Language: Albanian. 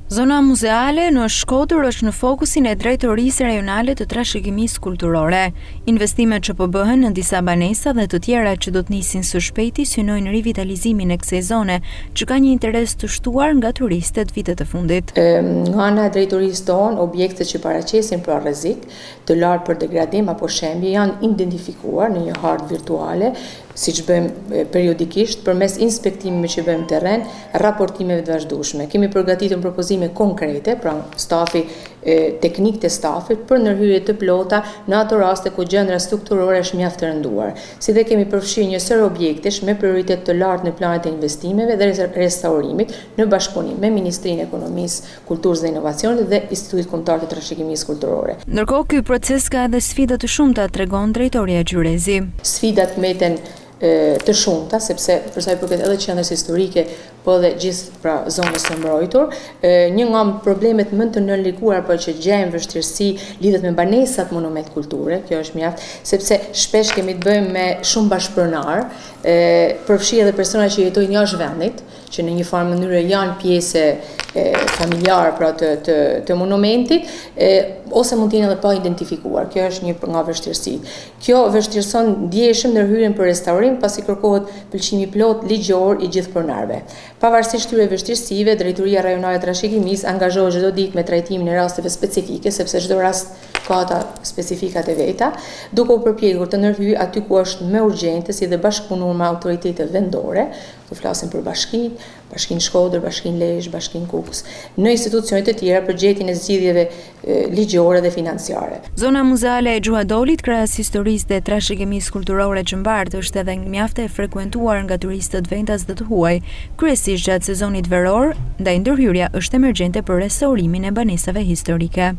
Zona muzeale në Shkodër është në fokusin e drejtorisë rajonale të trashëgimisë kulturore. Investimet që po bëhen në disa banesa dhe të tjera që do të nisin së shpejti synojnë rivitalizimin e kësaj zone, që ka një interes të shtuar nga turistët vitet e fundit. Nga ana e drejtorisë tonë, objektet që paraqesin për rrezik të lartë për degradim apo shembje janë identifikuar në një hartë virtuale, siç bëjmë periodikisht përmes inspektimeve që bëjmë terren, raportimeve të vazhdueshme. Kemi përgatitur propozime konkrete, pra stafi teknik të stafit për ndërhyrje të plota në ato raste ku gjendra strukturore është mjaft e rënduar. Si dhe kemi përfshirë një sër objektesh me prioritet të lartë në planet e investimeve dhe restaurimit në bashkëpunim me Ministrinë e Ekonomisë, Kulturës dhe Inovacionit dhe Institutit Kombëtar të Trashëgimisë Kulturore. Ndërkohë, ky proces ka edhe sfida të shumta, tregon drejtoria Gjyrezi. Sfidat meten të shumta, sepse për sa i përket edhe qendrës historike, po dhe gjithë pra zonës së mbrojtur, një nga problemet më të nënlikuara por që gjejmë vështirësi lidhet me banesat monument kulture, kjo është mjaft, sepse shpesh kemi të bëjmë me shumë bashkëpronar, përfshi edhe persona që jetojnë jashtë vendit, që në një farë mënyrë janë pjesë familjar pra të monumentit, ose mund të jenë edhe pa identifikuar. Kjo është një nga vështirësitë. Kjo vështirëson ndjeshëm ndërhyrjen për restaurim, pasi kërkohet pëlqimi plot ligjor i gjithë pronarëve. Pavarësisht këtyre vështirësive, Drejtoria Rajonale e Trashëgimisë angazhohet çdo ditë me trajtimin e rasteve specifike, sepse çdo rast ka ata specifikat e veta, duke u përpjekur të ndërhyjë aty ku është më urgjente, si dhe bashkëpunuar me autoritetet vendore, të flasim për Bashkinë Shkodër, Bashkinë Lezhë, Bashkinë Kukës, në institucionet e tjera për gjetjen e zgjidhjeve ligjore dhe financiare. Zona muzeale e Gjuhadolit, krahas historisë dhe trashëgimisë kulturore që mbartë, është edhe mjaft e frekuentuar nga turistët vendas dhe të huaj, kryesisht gjatë sezonit veror, ndaj ndërhyrja është emergjente për restaurimin e banesave historike.